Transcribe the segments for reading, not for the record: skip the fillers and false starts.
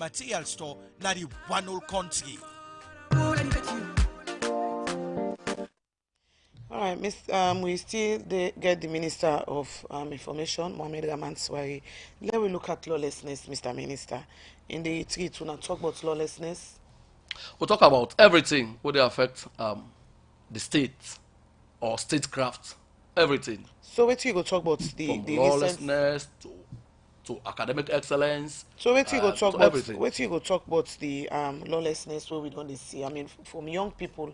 material store na the one whole country. All right, Miss. We still get the Minister of Information, Mohammed Rahman Swari. Let we look at lawlessness, Mr. Minister. In the tweet, we not talk about lawlessness. We talk about everything would affect the state or statecraft, everything So wait till you go talk about from the recent. lawlessness to academic excellence, So wait till you go talk to about everything. the lawlessness where we don't see. I mean, from young people,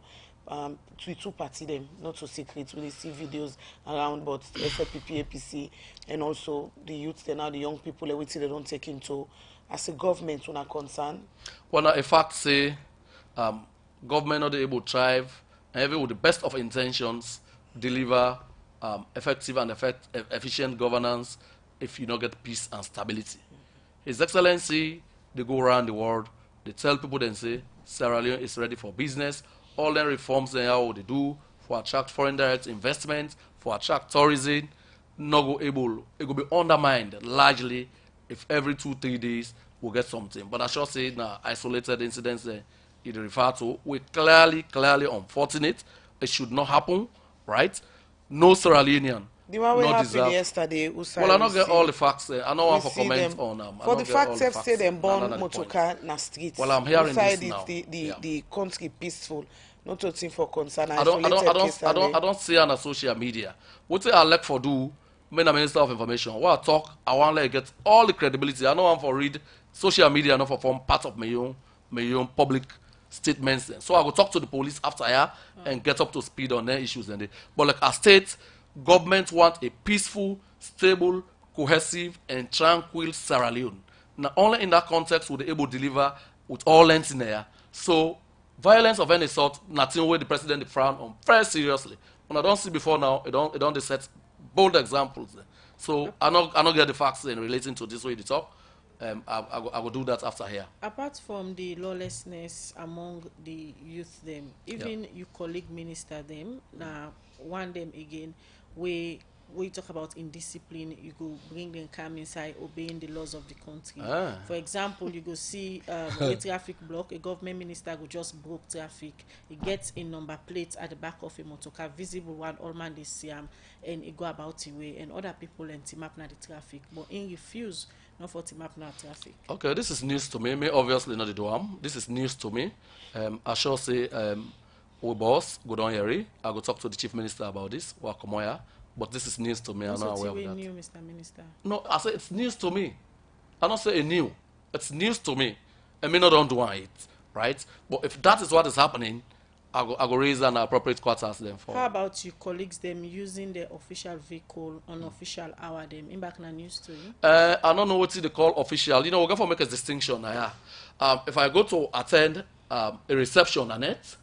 to two party them, not to secret. We see videos around, but SLPP, APC, and also the youth. Then now the young people, everything they don't take into as a government when are concerned. Well, now, in fact, say government not able to thrive, and even with the best of intentions, deliver effective and efficient governance if you don't get peace and stability. His Excellency, they go around the world, they tell people then say, Sierra Leone is ready for business, all the reforms they how they do for attract foreign direct investment, for attract tourism, not go able, it will be undermined largely if every 2-3 days we'll get something. But I should say now isolated incidents it refer to, we clearly unfortunate. It should not happen, right? No Sierra Leonean. The one we happened Deserve. yesterday, Well, I don't get all the facts there. I don't want to comment them. on them. For the fact they say them born the motorcar na street. Well, I'm hearing this now. The country peaceful. Not to think for concern. I don't see on the social media. What I like for do, me the Minister of Information. What I talk, I want to get all the credibility. I don't want for read social media, not for form part of my own public statements. Then. So I go talk to the police after here and get up to speed on their issues. Then. But like a state, government want a peaceful, stable, cohesive, and tranquil Sierra Leone. Now, only in that context would they able to deliver with all length in there. So, violence of any sort, nothing where the president frown on very seriously. When I don't see before now, it don't set bold examples. So, I not get the facts in relating to this way they talk. I will do that after here. Apart from the lawlessness among the youth them, even your colleague minister them, now one them again, we talk about indiscipline, you go bring them come inside obeying the laws of the country. For example, you go see a traffic block, a government minister go just broke traffic. It gets a number plate at the back of a motorcar, visible one, all man they see and it go about the way, and other people and team up na the traffic. But in refuse not for team up na traffic. Okay, this is news to me. Me obviously not the do This is news to me. I shall say we boss go down here. I go talk to the chief minister about this. Wakomoya. But this is news to me. I'm not aware of that. New, Mr. Minister. No, I say it's news to me. I don't say a new. It's news to me. I mean, not don't do it, right? But if that is what is happening, I go raise an appropriate quarters then for. How about your colleagues them using the official vehicle on official hour them in back na news to you? I don't know what they call official. You know, we're going to make a distinction. If I go to attend a reception on it,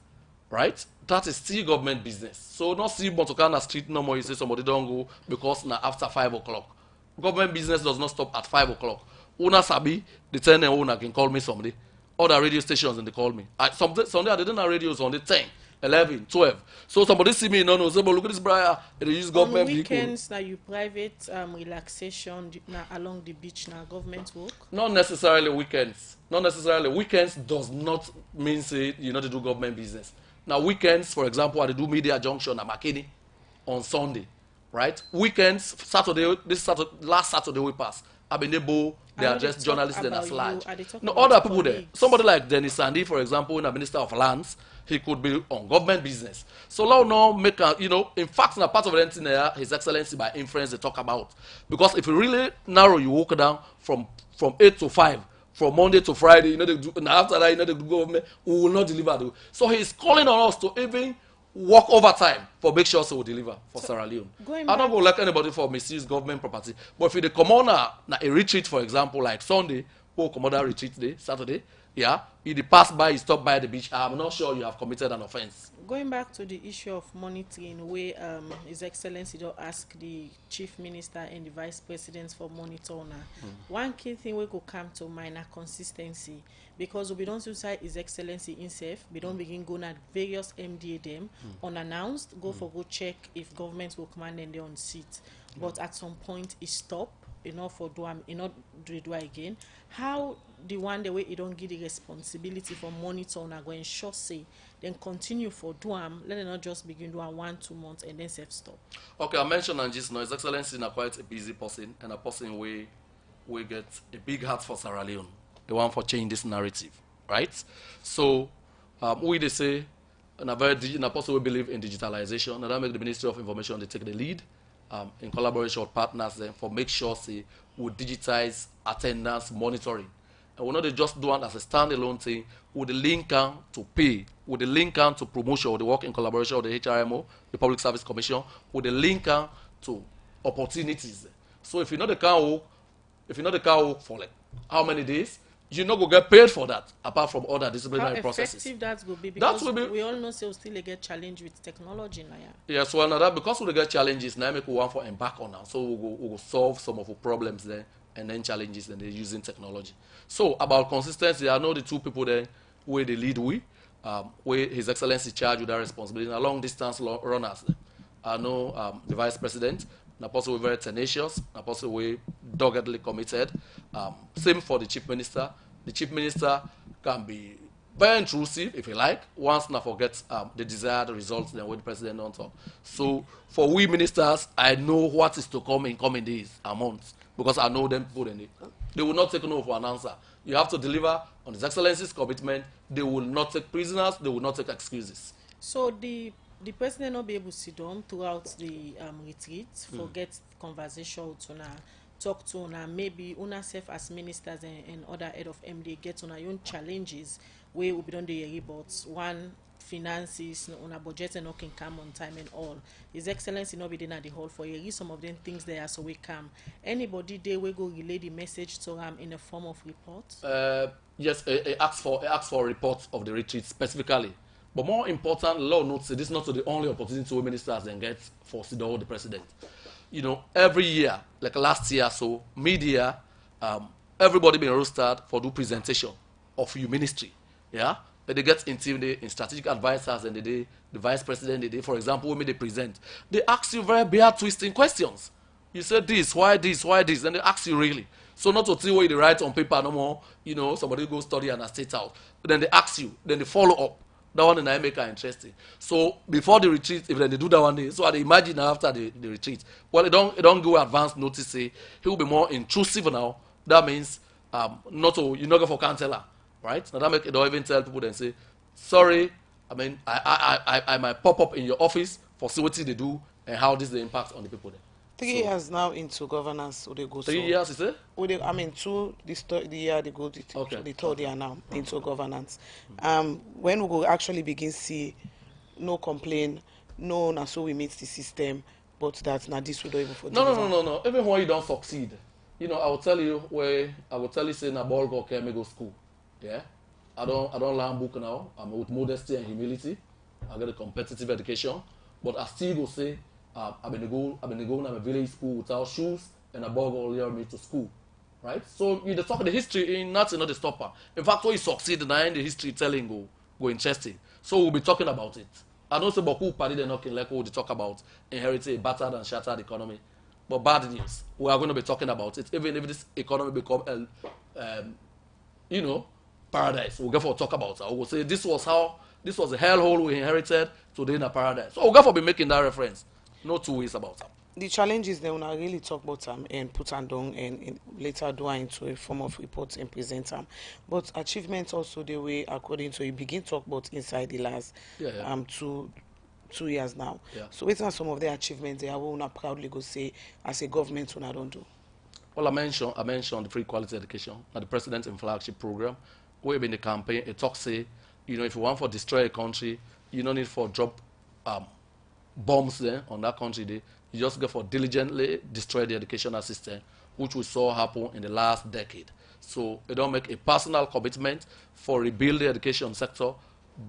right? That is still government business. So not see Montokana street no more. You say somebody don't go because now after 5 o'clock. Government business does not stop at 5 o'clock. Una sabi, the 10 and owner can call me someday. Other radio stations and they call me. Sunday I didn't have radios on the 10, 11, 12. So somebody see me no say, but look at this briar. They use government on weekends now you private relaxation now along the beach now government work. Not necessarily weekends. Not necessarily weekends does not mean say you know to do government business. Now weekends, for example, I do media junction at Makini on Sunday, right? Weekends, Saturday, last Saturday we pass. I've been able, they are just journalists and a large. No, other people there. Somebody like Dennis Sandy, for example, in a Minister of Lands, he could be on government business. So now make a, in fact, in a part of the anything there, His Excellency by inference they talk about. Because if you really narrow, you walk down from 8 to 5, from Monday to Friday, and after that, the government we will not deliver. So he's calling on us to even work overtime for make sure so we deliver for Sierra Leone. I don't go like anybody for misuse government property. But if they come on a retreat, for example, like Sunday, or come on a retreat day, Saturday, if you pass by, you stop by the beach, I'm not sure you have committed an offense. Going back to the issue of monitoring, where His Excellency don't ask the Chief Minister and the Vice President for monitor now. One key thing we could come to mind are consistency. Because we don't decide His Excellency himself, we don't begin going at various MDA them unannounced, go check if government will command and they on seat. But at some point it stop, for do do it again. How the one the way you don't give the responsibility for monitor and go ensure say then continue for do am, let it not just begin do am 1-2 months and then self stop. Okay, I mentioned and just now His Excellency is quite a busy person and a person we get a big heart for Sierra Leone, the one for change this narrative, right? So we they say in a person we believe in digitalization, and that make the Ministry of Information they take the lead in collaboration with partners then for make sure say we digitize attendance monitoring. And we're not just doing as a standalone thing, with the link on to pay, with the link on to promotion, with the work in collaboration with the HRMO, the Public Service Commission, with the link on to opportunities. So if you know the car work, for like how many days, you're not going to get paid for that, apart from other disciplinary processes. How effective that will be? Because That will be, we all know say we still get challenged with technology now. yes, well, now that because we get challenges, now make we want for embark on now. So we'll solve some of the problems there and then challenges and they're using technology. So about consistency, I know the two people there where they lead where His Excellency charged with that responsibility, and long distance runners. I know the Vice President, and person we're very tenacious, and person we're doggedly committed. Same for the Chief Minister. The Chief Minister can be very intrusive, if you like, once not forget the desired results then with the President on top. So for we ministers, I know what is to come in coming days and months, because I know them people in it. They will not take no for an answer. You have to deliver on His Excellency's commitment. They will not take prisoners. They will not take excuses. So the president not be able to sit down throughout the retreat, forget conversation with una, talk to una, maybe una self as ministers and other head of MD get on our own challenges where we be done the but one finances, una budget and no can come on time and all. His Excellency not be there at the hall for you. Some of them things there so we come. Anybody there we go relay the message to in a form of report? Yes, ask for reports of the retreat specifically. But more important, law notes this is not the only opportunity we ministers then get for Sido, the president. You know, every year, like last year, so media, everybody been rostered for do presentation of your ministry. Yeah, but they get intimidated in strategic advisors and the vice president, for example, when they present, they ask you very bad twisting questions. You said this, why this, why this, and they ask you really. So not to see what you write on paper no more, you know, somebody go study and state out. But then they ask you, then they follow up. That one in I make are interesting. So before the retreat, if they do that one day, so I imagine after the retreat, well, it don't go advance notice say he will be more intrusive now. That means not to you not go for counselor, right? Now that make it don't even tell people then say, sorry, I mean I might pop up in your office for see what they do and how this the impact on the people there. 3 years now into governance, so they go. 3 years, is it? I mean, the year they go Okay. the third year now into governance. When we go actually begin see no complaint, no, na so we meet the system, but that now this we don't even for. No. Even when you don't succeed, you know, I will tell you say na ball go okay, me go school. Yeah, I don't learn book now. I'm with modesty and humility. I get a competitive education, but I still go say. I've been going to a village school without shoes and a ball all year me to school, right? So you talk the history in nothing not the stopper. In fact, when you succeed in the history telling go interesting. So we'll be talking about it. I don't say Boku party they're not like we talk about inheriting a battered and shattered economy, but bad news. We are going to be talking about it, even if this economy become paradise. We'll get for talk about it. We'll say this was the hellhole we inherited. Today in a paradise. So we'll get for be making that reference. No two ways about them. The challenges they will really talk about them and put them down and later do into a form of reports and present them. But achievements also the way according to you begin talk about inside the last 2 years now. Yeah. So what are some of the achievements they will not proudly go say as a government when I don't do? Well, I mentioned the free quality education at the president in flagship program. We've been in the campaign. It talks say, you know, if you want to destroy a country, you don't need for drop bombs there on that country day. You just go for diligently destroy the educational system, which we saw happen in the last decade. So it don't make a personal commitment for rebuild the education sector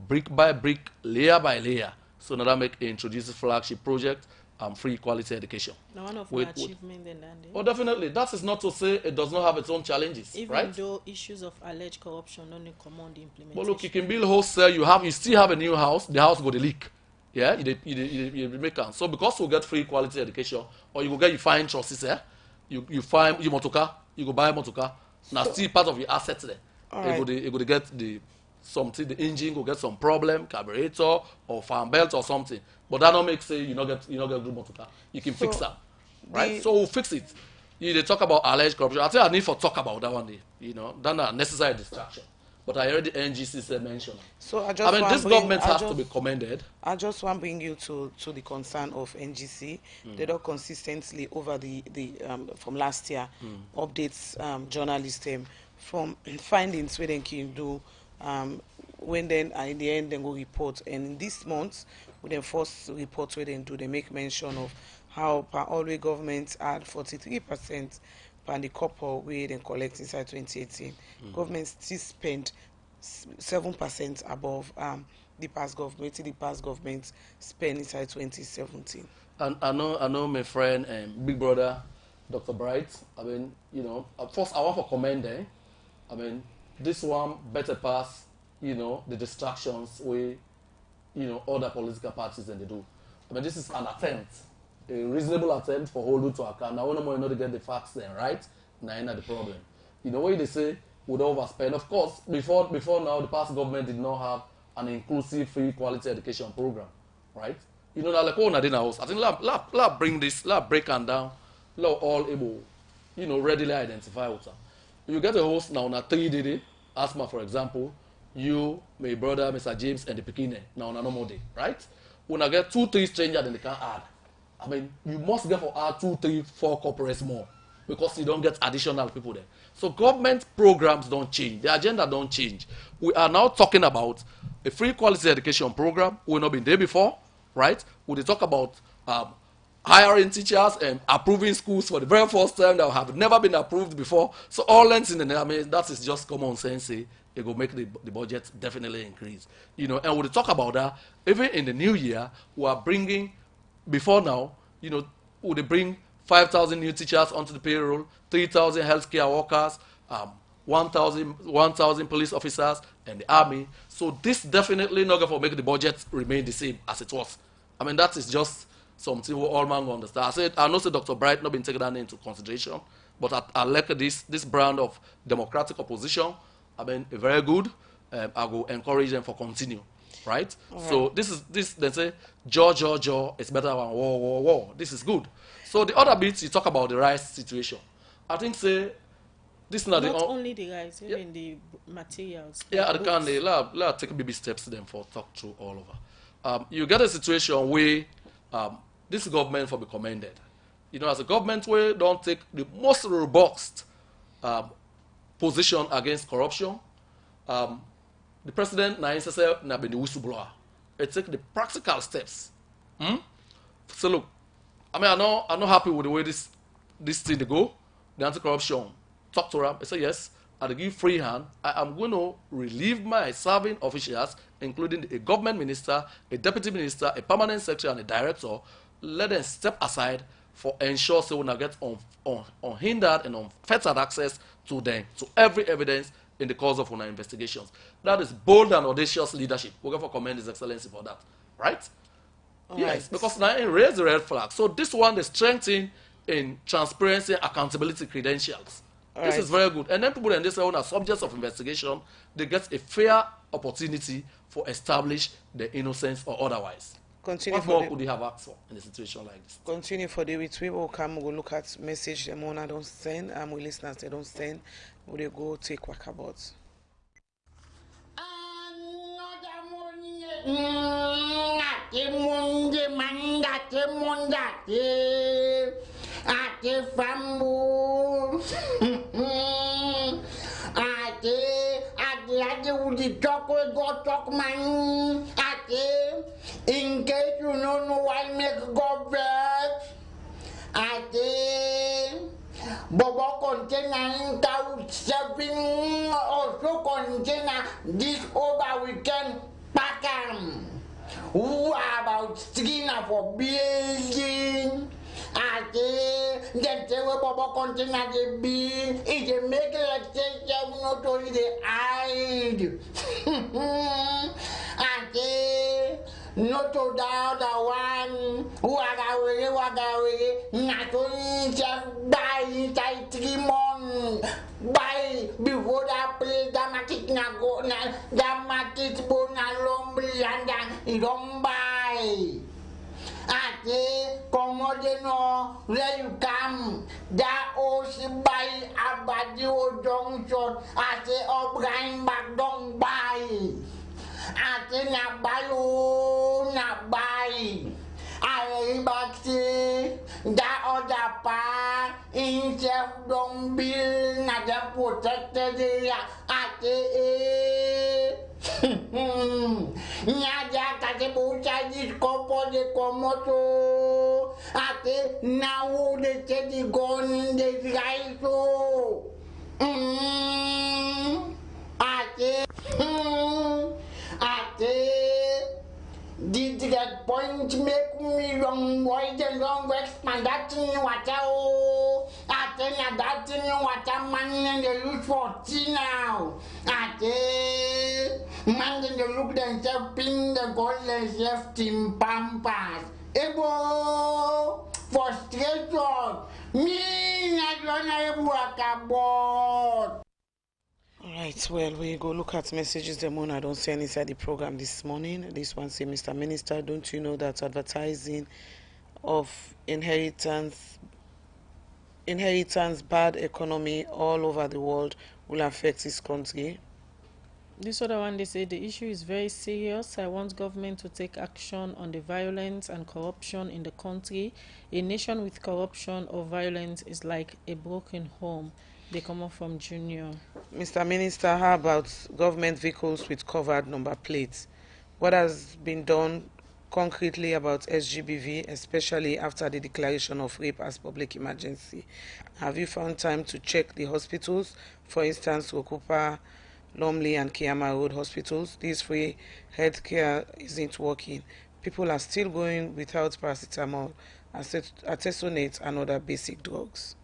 brick by brick, layer by layer. So now that make introduce flagship project free quality education. Now one of the achievements then. Oh, definitely. That is not to say it does not have its own challenges, even right? though issues of alleged corruption don't command the implementation. But look, you can build wholesale. You still have a new house. The house go to leak. Yeah, you make it. So because we get free quality education, or you go get you find choices, you find you motoka, you go buy motoka. Now still part of your assets there. Alright. You go to get the something, the engine will get some problem, carburetor or fan belt or something. But that don't make say you not get good motor car. You can fix that, right? So we'll fix it. They talk about alleged corruption. I think I need for talk about that one day. That's a necessary distraction. But I heard the NGC said mention. So I mean, this government has to be commended. I just want to bring you to the concern of NGC. They don't consistently over the from last year updates journalists from findings where they can do when then in the end they go report. And in this month, with the first report where they make mention of how per always government had 43% per the couple we then collect inside 2018. Government still spent 7% above the past government spent inside 2017. And I know my friend big brother Dr. Bright. I mean, first I want to commend them. I mean, this one better pass, the distractions we, other political parties than they do. I mean, this is an attempt, a reasonable attempt for hold to account. Now, no more to get the facts then, right? Now, the problem. What they say would overspend. Of course, before now, the past government did not have an inclusive, free, quality education program, right? Like oh, in the house. I think let bring this, let break and down, let all able, readily identify what's up. You get a host now on a 3 day, asthma for example, you, my brother, Mr. James, and the Pekine, now on a normal day, right? When I get 2-3 strangers, then they can't add. I mean, you must get for add 2-3-4 corporates more because you don't get additional people there. So government programs don't change. The agenda don't change. We are now talking about a free quality education program. We've not been there before, right? We talk about hiring teachers and approving schools for the very first time that have never been approved before. So all lengths in the I mean, that is just common sense. It will make the budget definitely increase. And we talk about that. Even in the new year, we are bringing, before now, we bring 5,000 new teachers onto the payroll, 3,000 healthcare workers, 1,000 police officers, and the army. So this definitely not going to make the budget remain the same as it was. I mean, that is just something we all man understand. I know Dr. Bright not been taken that into consideration, but I like this brand of democratic opposition. I mean, very good. I will encourage them for continue, right? So this they say, jaw, it's better than war. This is good. So the other bits, you talk about the rice situation. I think, say, this is not only the rice, even the materials. Yeah, I can let take baby steps then for talk through all over. You get a situation where this government for be commended. As a government where don't take the most robust position against corruption. The president na INSAI na be the whistleblower. It take the practical steps. So look, I mean, I'm not happy with the way this thing they go. The anti-corruption talk to them. I say yes. I give free hand. I am going to relieve my serving officials, including a government minister, a deputy minister, a permanent secretary, and a director. Let them step aside for ensure so we not get unhindered and unfettered access to every evidence in the course of our investigations. That is bold and audacious leadership. We're going to commend His Excellency for that, right? Yes, because now it raised the red flag. So this one is strengthening in transparency and accountability credentials. This is very good. And then people in this one are subjects of investigation, they get a fair opportunity for establish their innocence or otherwise. What more could you have asked for in a situation like this? Continue for the week. We will come, we'll look at message the owner don't send, we listeners they don't send. We'll go take walkabouts. In case you don't know why make go back, Bobo container in couch serving also container this over weekend pack 'em. Who about skinner for building? Then they will Bobo container the bill. If they make like say not only the hide. Not to doubt the one who wagawe, not only just buy inside 3 months, buy matit na go na da matit bo na lombri anda irombai. Ate komode no where you come da o sibai abadi o junction ate obrain back dong bai. Ate na balu na bai. I bakti da oda pa in chef dong bil na da protected ya ate Nyaja kate bucha diskopo de komoto ate na wo de chedi gon de gaiso ate ate did that point make me long wide and long expand that in water ate na that in water man and the use 40 now ate man and the look themselves pin the golden chef team pampas ebo frustration me na gonna work about. Alright, well, we go look at messages the one I don't see inside the program this morning. This one say, Mr. Minister, don't you know that advertising of inheritance bad economy all over the world will affect this country? This other one, they say the issue is very serious. I want government to take action on the violence and corruption in the country. A nation with corruption or violence is like a broken home. They come up from Junior. Mr. Minister, how about government vehicles with covered number plates? What has been done concretely about SGBV, especially after the declaration of rape as public emergency? Have you found time to check the hospitals? For instance, Okupa, Lumley and Kiama Road hospitals. This free healthcare isn't working. People are still going without paracetamol, artesunate and other basic drugs.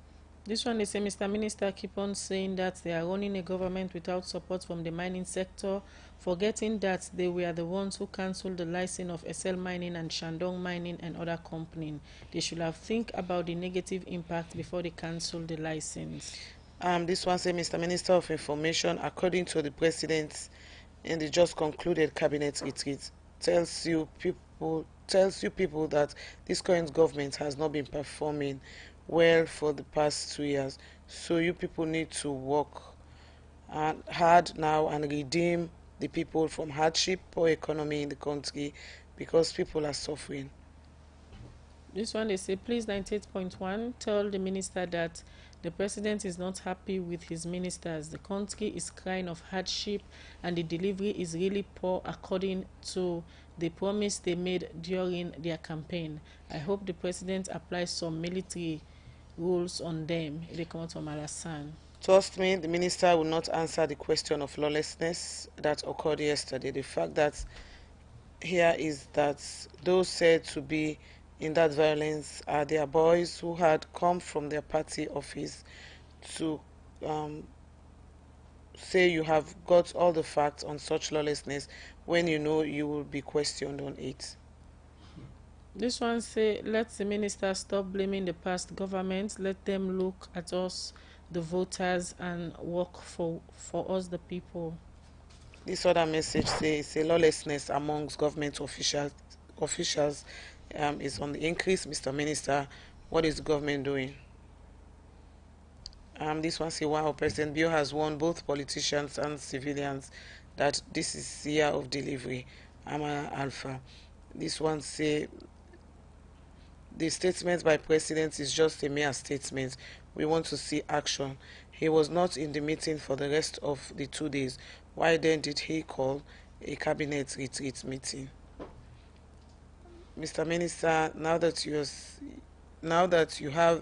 This one, they say, Mr. Minister, keep on saying that they are running a government without support from the mining sector, forgetting that they were the ones who cancelled the license of SL Mining and Shandong Mining and other companies. They should have think about the negative impact before they cancel the license. This one says, Mr. Minister of Information, according to the President in the just concluded cabinet retreat, tells you people that this current government has not been performing well for the past 2 years. So you people need to work hard now and redeem the people from hardship or economy in the country, because people are suffering. This one, they say, please, 98.1, tell the minister that the president is not happy with his ministers. The country is crying of hardship and the delivery is really poor according to the promise they made during their campaign. I hope the president applies some military rules on them. They come out from Alassane. Trust me, the minister will not answer the question of lawlessness that occurred yesterday. The fact that here is that those said to be in that violence are their boys who had come from their party office to say you have got all the facts on such lawlessness when you know you will be questioned on it. This one say, let the minister stop blaming the past government. Let them look at us, the voters, and work for us, the people. This other message says a lawlessness amongst government officials is on the increase. Mr. Minister, what is the government doing? This one say, wow, President Bio has warned both politicians and civilians that this is year of delivery. Ama Alpha. This one say, the statement by President is just a mere statement. We want to see action. He was not in the meeting for the rest of the 2 days. Why then did he call a cabinet retreat meeting? Mr. Minister, now that you have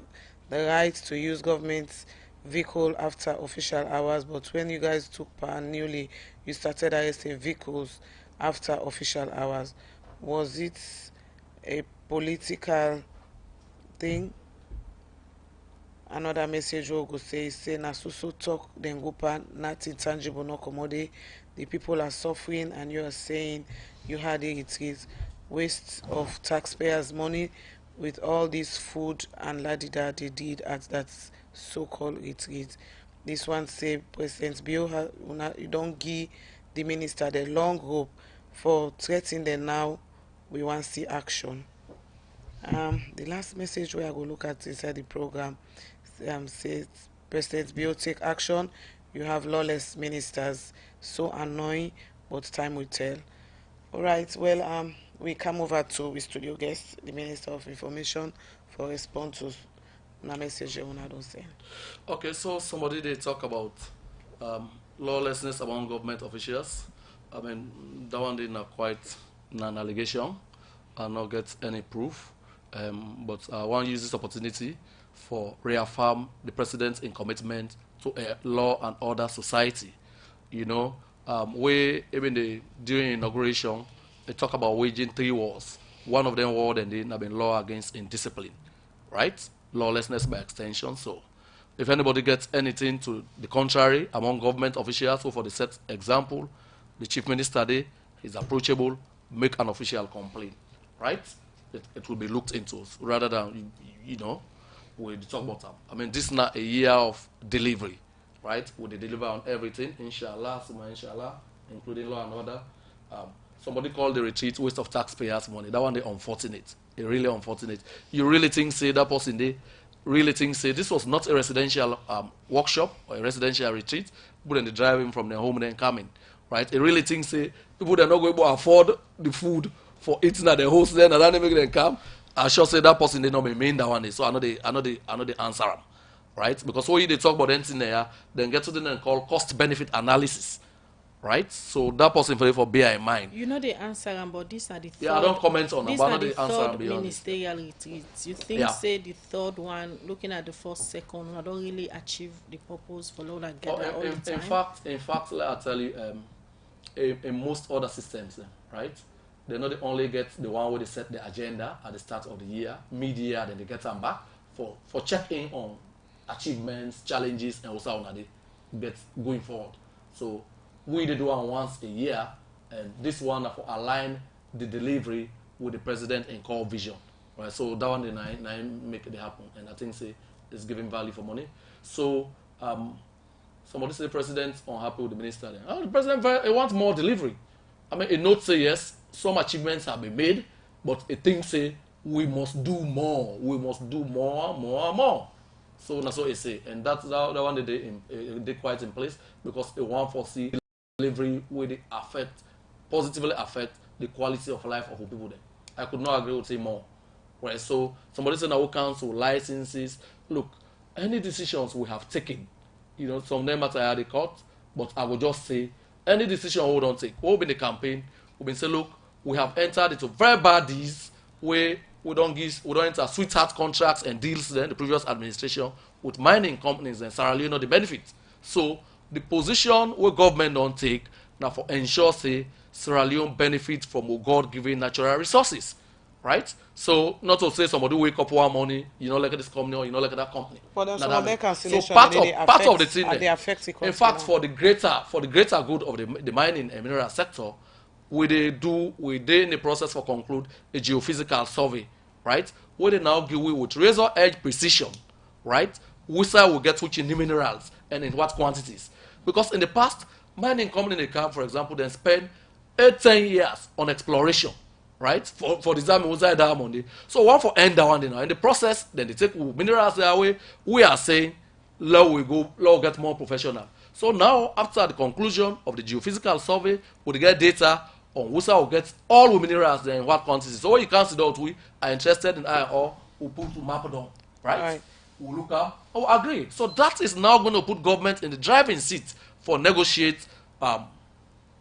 the right to use government vehicle after official hours, but when you guys took power newly, you started arresting vehicles after official hours. Was it a political thing? Another message we go say na so talk then go pan not intangible no commodity. The people are suffering and you are saying you had a retreat, waste of taxpayers' money with all this food and ladida they did at that so-called retreat. This one say President Bio, you don't give the minister the long rope for threatening them now. We want to see action. The last message we are going to look at inside the program says President Bio take action. You have lawless ministers, so annoying, but time will tell. All right. Well, we come over to the studio guest, the Minister of Information, for response to na message you wanna don't say. Okay, so somebody they talk about lawlessness among government officials. I mean, that one did not quite an allegation and not get any proof. But I want to use this opportunity for reaffirm the president in commitment to a law and order society. You know, even during inauguration, they talk about waging 3 wars. One of them war and then have been law against indiscipline, right? Lawlessness by extension. So, if anybody gets anything to the contrary among government officials, so for the set example, the chief minister there is approachable, make an official complaint, right? It will be looked into rather than, you know, we talk about them. I mean, this is not a year of delivery, right? We deliver on everything, inshallah, inshallah, including law and order. Somebody called the retreat waste of taxpayers' money. That one, they unfortunate. They really unfortunate. You really think, say, that person, they really think, say, this was not a residential workshop or a residential retreat, but then they drive him from their home and then coming, right? They really think, say, people that are not going to afford the food for eating at the host then, and then they make them come. I sure say that person, they not be main that one day. So I know they answer them, right? Because when they talk about anything there, then get to them and call cost-benefit analysis. Right, so that person for bear in mind. You know the answer, but these are the third. Yeah, I don't comment on them. These But I are know the the answer third ministerial retreats. You think, say the third one, looking at the first, second, I don't really achieve the purpose for all that gather all the time. In fact, let I tell you, in most other systems, right, they not only get the one where they set the agenda at the start of the year, mid-year, then they get them back for checking on achievements, challenges, and also how they get going forward. So we did one once a year, and this one for align the delivery with the president and core vision, right? So that one they make it happen, and I think say it's giving value for money. So somebody say the president unhappy with the minister. Then, the president he wants more delivery. I mean, a note say yes, some achievements have been made, but a thing say we must do more. We must do more. So that's what they say, and that's that one they quite in place because they want to see delivery will positively affect the quality of life of the people there. I could not agree with say more. Right? So somebody said our council licenses. Look, any decisions we have taken, you know, some of them at the court, but I will just say any decision we don't take. We'll be in the campaign, we've been saying, look, we have entered into very bad deals where we don't enter sweetheart contracts and deals then the previous administration with mining companies and Sierra Leone the benefits. So the position where government don't take now for ensure say Sierra Leone benefit from God-given natural resources, right? So not to say somebody wake up one morning, you know, like this company or you know, like that company. But then some make cancellation. So part of the thing, they affect the in fact, for the greater good of the mining and mineral sector, we in the process for conclude a geophysical survey, right? Where they now give we with razor edge precision, right? Which will get which in the minerals and in what quantities. Because in the past, mining company in the camp, for example, then spend 8-10 years on exploration, right? For the diamond. So one for end that one now. In the process, then they take minerals away. We are saying, let's get more professional. So now, after the conclusion of the geophysical survey, we get data on which will get all the minerals then in what quantities. So what you can see that we are interested in iron ore, we put to map it down, right? We'll look up. Oh, agree. So that is now going to put government in the driving seat for negotiate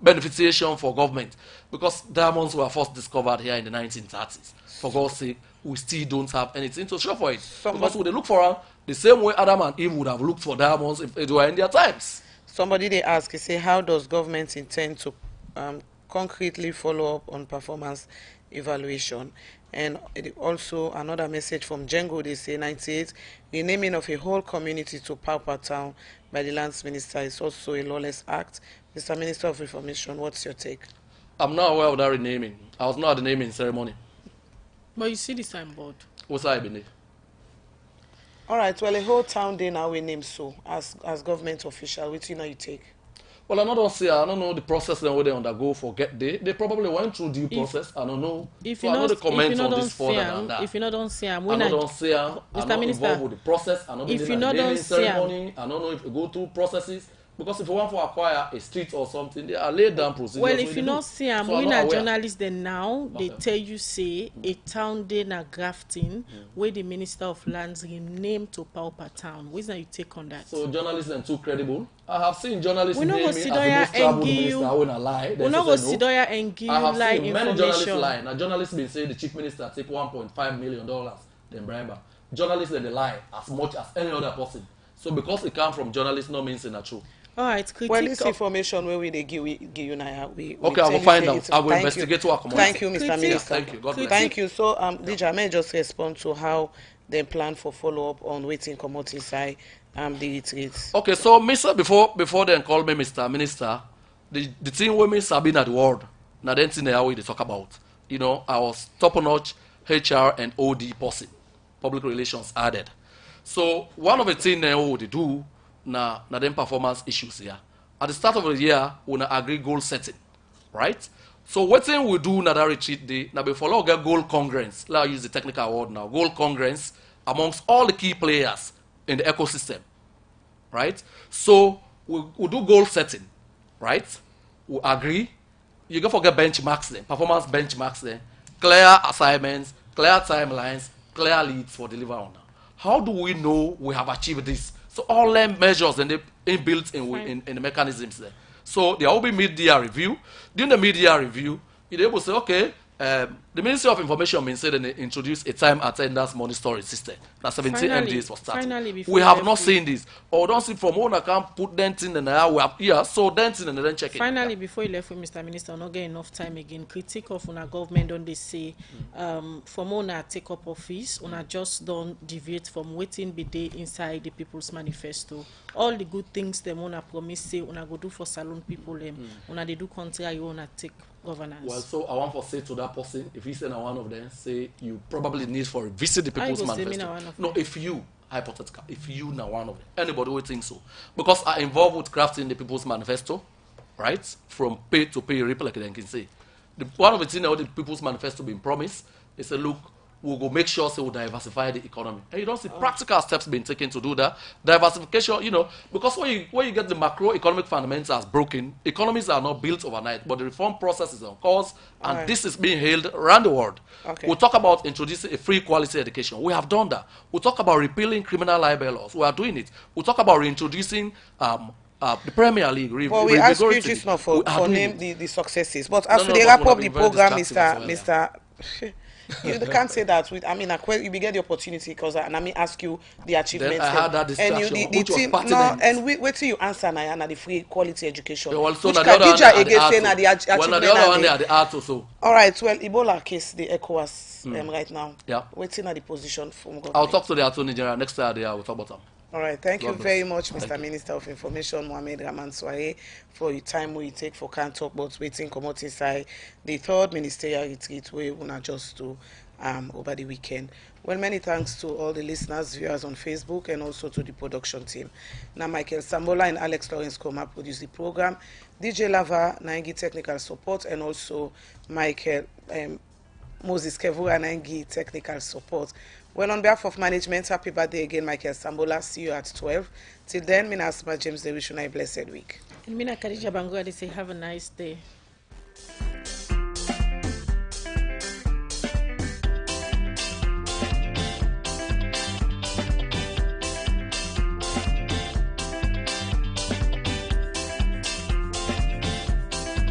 beneficiation for government, because diamonds were first discovered here in the 1930s. For God's sake, we still don't have anything to show for it. Because we look for them the same way Adam and Eve would have looked for diamonds if it were in their times. Somebody they ask, say, how does government intend to concretely follow up on performance evaluation? And also another message from Django, they say 98, the naming of a whole community to Pauper Town by the lands minister is also a lawless act. Mr. Minister of Information, what's your take? I'm not aware of that renaming. I was not at the naming ceremony. But you see the signboard. What's I believe? All right, well, a whole town day now we name so as government official, which you know you take. Well, I don't know the process then where they undergo for get day. They probably went through due process. I don't know. If So you I know the not, if comment you not on don't this see further than him, that. if you not don't see him, I don't see I'm Mr. not Minister, involved with the process. I don't if believe you in not the naming don't see 'em- ceremony. I don't know if you go through processes. Because if you want to acquire a street or something, they are laid down procedures. well, wey if they you do. not see him, So I'm we not na aware. journalists then now they Okay. tell you say a town day na grafting where the Minister of Lands renamed to Pauper Town. Which now you take on that? So journalists are too credible. I have seen journalists We no name go me as sit the down most here and traveled give minister. you- I won't lie. We Then no say go no. sit down here and give I you have lie seen many journalists information. lie. Now journalists been say the chief minister take $1.5 million. Then bribe her. Journalists then they lie as much as any other person. So because it come from journalists, no means it's not true. All right, critique Well, this of- information where we give you now, we Okay, I tell will you find say out. it's- I will thank investigate you. what come on. Thank you, Mr. Critique- Minister. Thank you. God bless. Thank you. So, Dija, may I just respond to how they plan for follow up on waiting commodity inside the retreat. Okay, so Mr. Before they call me Mr. Minister, the thing with me Sabine at the world, now then thing they talk about. You know, I was top-notch HR and OD person, public relations added. So one of the things they do na them performance issues here. At the start of the year, we na agree goal setting, right? So what thing we do na that retreat day, na before we get goal congruence. Let's use the technical word now. Goal congruence amongst all the key players in the ecosystem, right? So we do goal setting, right? We agree. You can forget benchmarks then, performance benchmarks then, clear assignments, clear timelines, clear leads for deliver on. How do we know we have achieved this? So all them measures and they inbuilt in the mechanisms there. So there will be media review. During the media review, you're able to say, okay, the Ministry of Information means say they introduce a time attendance monitoring system. Now 17 Finally- MDs for starting. finally, before We have we not leave- seen this. Or don't see from one account put dent in and now we have here, so dent in and then check it. Finally, before you left with Mr. Minister, not get enough time again. Critique of una government don't they say from una take up office, una just don't deviate from waiting be day inside the People's Manifesto. All the good things them una promise say una go do for salon people them, una they do contrary, una take governance. Well, so I want to say to that person, if he's one of them, say you probably need for visit the How you People's go say me Manifesto. na one of No, them? if you, hypothetical, if you now one of them, anybody will think so. Because I involved with crafting the People's Manifesto, right? From pay to pay, ripple like they can say. One of the things that the People's Manifesto being promised is a look, we'll go make sure so we diversify the economy. And you don't see practical steps being taken to do that. Diversification, you know, because when you get the macroeconomic fundamentals broken, economies are not built overnight, but the reform process is on course, and Alright. this is being held around the world. Okay. We'll talk about introducing a free quality education. We have done that. We'll talk about repealing criminal libel laws. We are doing it. We'll talk about reintroducing the Premier League. Well, we ask you revigorating just it. not for We are doing name it. the successes. But as No, we no, wrap but up we're the being very program, distracting as Mr. You can't say that. You get the opportunity because I mean ask you the achievements. Then I had that and you, distraction, which was team, pertinent. no, and wait till you answer na the free quality education. Yeah, well, so Which now the other one Khadija they are the again say art na the too. achievement. Well, now the other one and they the- are the art also. All right. Well, Ebola case, the ECOWAS right now. Yeah. Waiting at the position from government. I'll talk to the Attorney General next Saturday. I will talk about them. All right. Thank you God bless. very much, Mr. Thank you. Minister of Information, Mohamed Rahman Sware, for your time we take for Can't Talk About Waiting Commodity Side, the third ministerial retreat we will adjust to over the weekend. Well, many thanks to all the listeners, viewers on Facebook, and also to the production team. Now, Michael Sambola and Alex Lawrence Koma produce the program. DJ Lava, Nangi technical support, and also Michael Moses Kevura Nangi technical support. Well, on behalf of management, happy birthday again, Michael Sambola. See you at 12. Till then, Mina Asma James, they wish you a blessed week. And Mina Khadija Bangura, they say have a nice day.